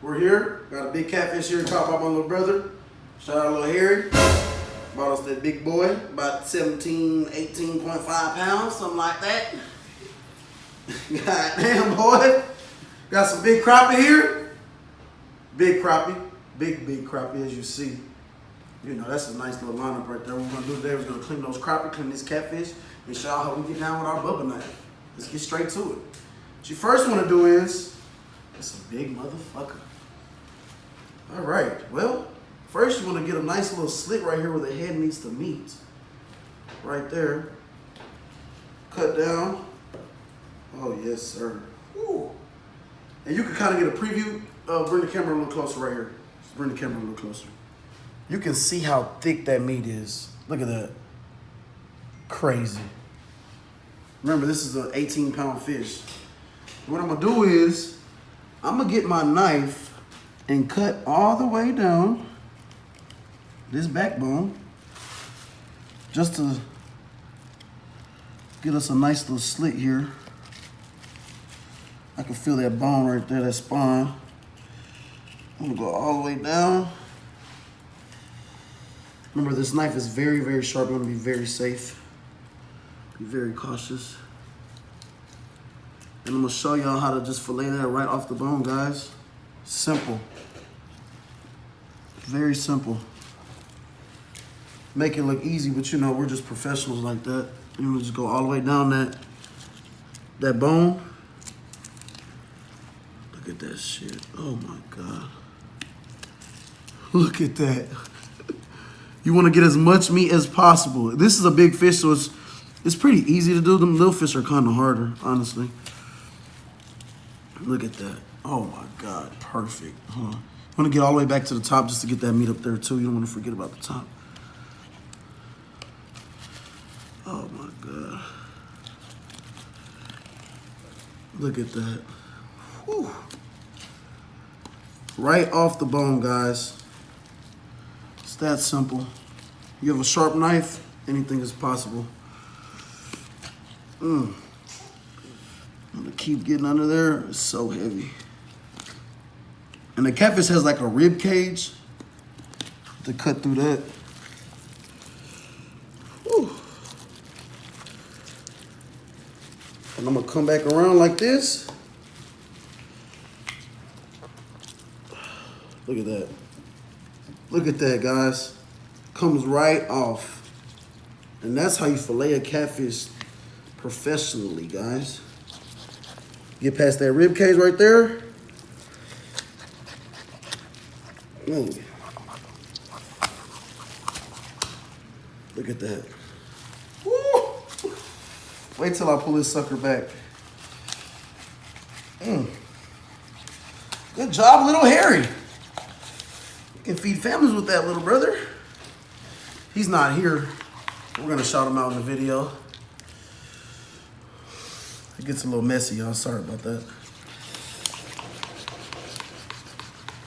We're here. Got a big catfish here caught by my little brother. Shout out little Harry. Bought us that big boy, about 18.5 pounds, something like that. God damn, boy. Got some big crappie here. Big crappie. Big crappie, as you see. You know, that's a nice little lineup right there. What we're gonna do today is gonna clean those crappie, clean this catfish, and show how we get down with our bubba knife. Let's get straight to it. What you first wanna do is, it's a big motherfucker. All right, well, first you wanna get a nice little slit right here where the head needs to meet. Right there. Cut down. Oh, yes, sir. Woo. And you can kind of get a preview. Bring the camera a little closer right here. Just bring the camera a little closer. You can see how thick that meat is. Look at that. Crazy. Remember, this is an 18-pound fish. What I'm gonna do is, I'm gonna get my knife and cut all the way down this backbone just to get us a nice little slit here. I can feel that bone right there, that spine. I'm gonna go all the way down. Remember, this knife is very, very sharp. You wanna be very safe. Be very cautious. And I'm gonna show y'all how to just fillet that right off the bone, guys. Simple. Very simple. Make it look easy, but you know, we're just professionals like that. You wanna just go all the way down that bone. Look at that shit. Oh my God. Look at that. You wanna get as much meat as possible. This is a big fish, so it's pretty easy to do. Them little fish are kind of harder, honestly. Look at that. Oh my God, perfect. Hold on. I'm gonna get all the way back to the top just to get that meat up there too. You don't wanna forget about the top. Oh my God. Look at that. Whew. Right off the bone, guys. It's that simple. You have a sharp knife, anything is possible. I'm gonna keep getting under there. It's so heavy. And the catfish has like a rib cage to cut through that. Whew. And I'm gonna come back around like this. Look at that. Look at that, guys. Comes right off. And that's how you fillet a catfish professionally, guys. Get past that rib cage right there. Ooh. Look at that. Woo. Wait till I pull this sucker back. Good job, little Harry. You can feed families with that, little brother. He's not here. We're gonna shout him out in the video. It gets a little messy, y'all. Sorry about that.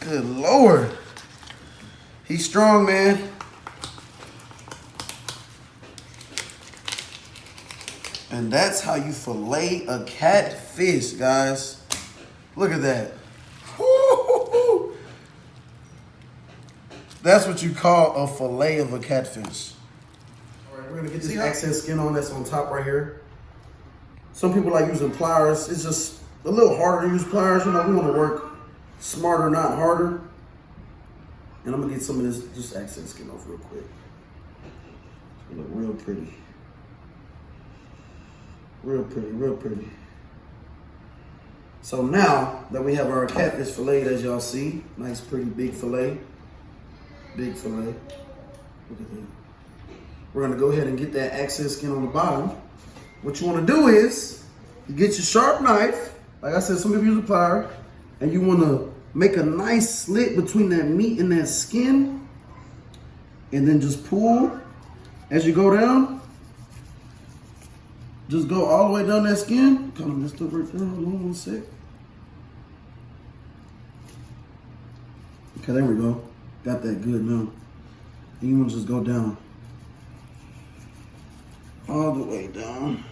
Good Lord. He's strong, man. And that's how you fillet a catfish, guys. Look at that. Woo-hoo-hoo. That's what you call a fillet of a catfish. All right, we're gonna get this excess skin on that's on top right here. Some people like using pliers. It's just a little harder to use pliers. You know, we want to work smarter, not harder. And I'm gonna get some of this just excess skin off real quick. It's gonna look real pretty. Real pretty, real pretty. So now that we have our catfish filleted, as y'all see, nice pretty big fillet. Big fillet. Look at that. We're gonna go ahead and get that excess skin on the bottom. What you wanna do is, you get your sharp knife, like I said, some people use a plier, and you wanna make a nice slit between that meat and that skin, and then just pull as you go down. Just go all the way down that skin. Kind of messed up right there. Hold on 1 sec. Okay, there we go. Got that good now. And you want to just go down. All the way down.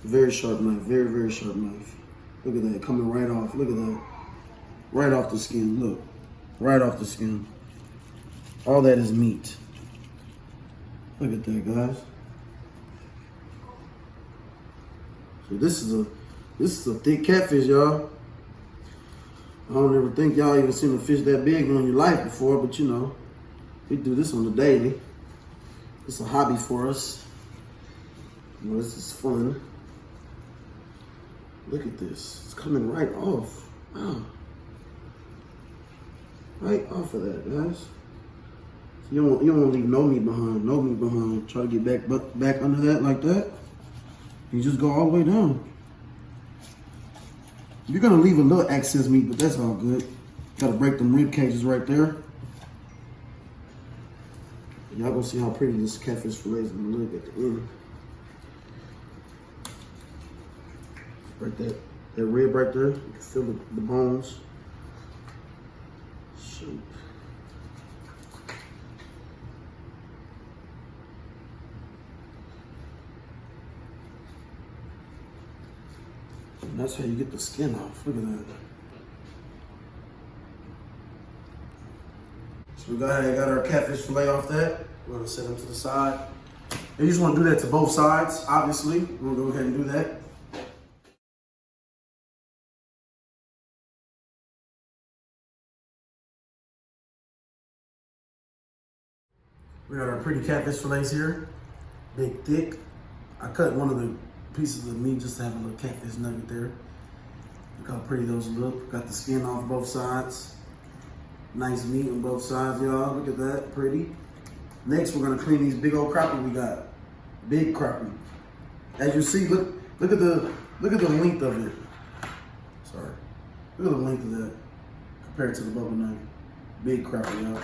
Very sharp knife, very, very sharp knife. Look at that, coming right off. Look at that. Right off the skin, look. Right off the skin. All that is meat. Look at that, guys. So this is a thick catfish, y'all. I don't ever think y'all even seen a fish that big in your life before, but you know, we do this on the daily. It's a hobby for us. You know, this is fun. Look at this. It's coming right off. Wow. Right off of that, guys. You don't want to leave no meat behind. No meat behind. Try to get back under that like that. You just go all the way down. You're gonna leave a little excess meat, but that's all good. Gotta break them rib cages right there. Y'all gonna see how pretty this catfish fillet is gonna look at the end. Right there, that rib right there. You can feel the bones. Shoot. And that's how you get the skin off. Look at that. So we got our catfish fillet off that. We're gonna set them to the side. And you just wanna do that to both sides, obviously. We're gonna go ahead and do that. We got our pretty catfish fillets here. Big, thick. I cut one of the pieces of meat just to have a little catfish nugget there. Look how pretty those look. Got the skin off both sides. Nice meat on both sides, y'all. Look at that, pretty. Next, we're gonna clean these big old crappie we got. Big crappie. As you see, look at the length of it. Sorry. Look at the length of that compared to the bubble nugget. Big crappie, y'all.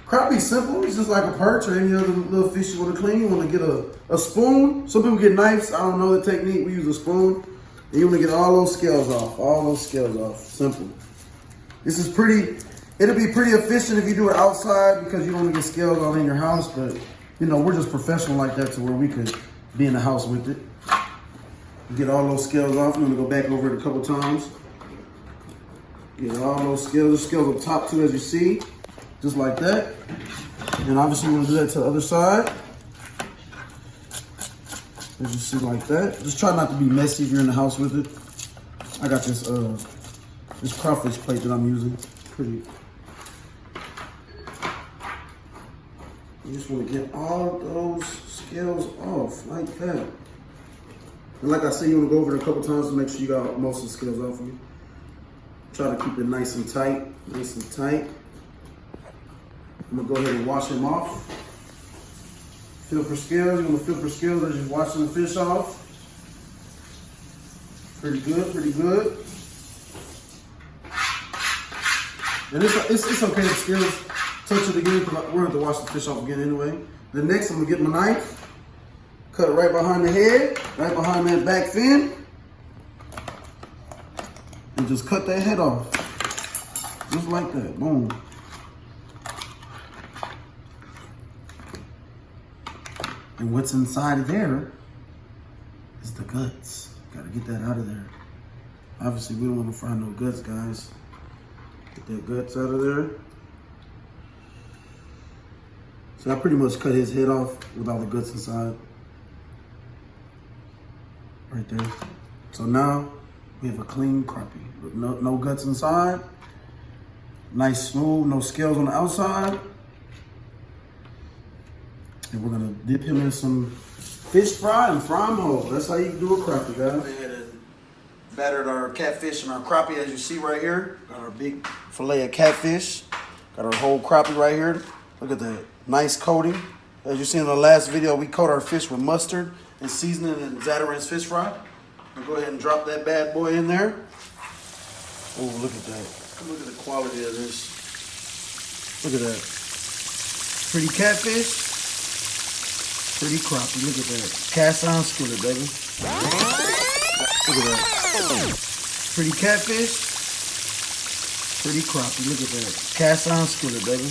Crappie's simple. It's just like a perch or any other little fish you want to clean. You want to get a spoon. Some people get knives. I don't know the technique. We use a spoon. And you want to get all those scales off. All those scales off. Simple. This is pretty. It'll be pretty efficient if you do it outside because you don't want to get scales all in your house. But, you know, we're just professional like that to where we could be in the house with it. Get all those scales off. I'm going to go back over it a couple times. Get all those scales. The scales up top too, as you see. Just like that. And obviously we're gonna do that to the other side. As you see, like that. Just try not to be messy if you're in the house with it. I got this crawfish plate that I'm using. Pretty. You just wanna get all those scales off, like that. And like I said, you wanna go over it a couple times to make sure you got most of the scales off of you. Try to keep it nice and tight, nice and tight. I'm gonna go ahead and wash them off. Feel for scales. You're gonna feel for scales as you're washing the fish off. Pretty good, pretty good. And it's okay if scales touch it again because we're gonna have to wash the fish off again anyway. Then next, I'm gonna get my knife, cut it right behind the head, right behind that back fin, and just cut that head off. Just like that, boom. And what's inside of there is the guts. Gotta get that out of there. Obviously, we don't want to fry no guts, guys. Get that guts out of there. So I pretty much cut his head off with all the guts inside. Right there. So now we have a clean crappie with no guts inside. Nice smooth, no scales on the outside. And we're gonna dip him in some fish fry and fry him whole. That's how you do a crappie, guys. We had battered our catfish and our crappie, as you see right here. Got our big fillet of catfish. Got our whole crappie right here. Look at that, nice coating. As you see in the last video, we coat our fish with mustard and seasoning and Zatarain's fish fry. I'll go ahead and drop that bad boy in there. Oh, look at that. Look at the quality of this. Look at that. Pretty catfish. Pretty crappie, look at that. Cast iron skillet, baby. Look at that. Pretty catfish. Pretty crappie, look at that. Cast iron skillet, baby.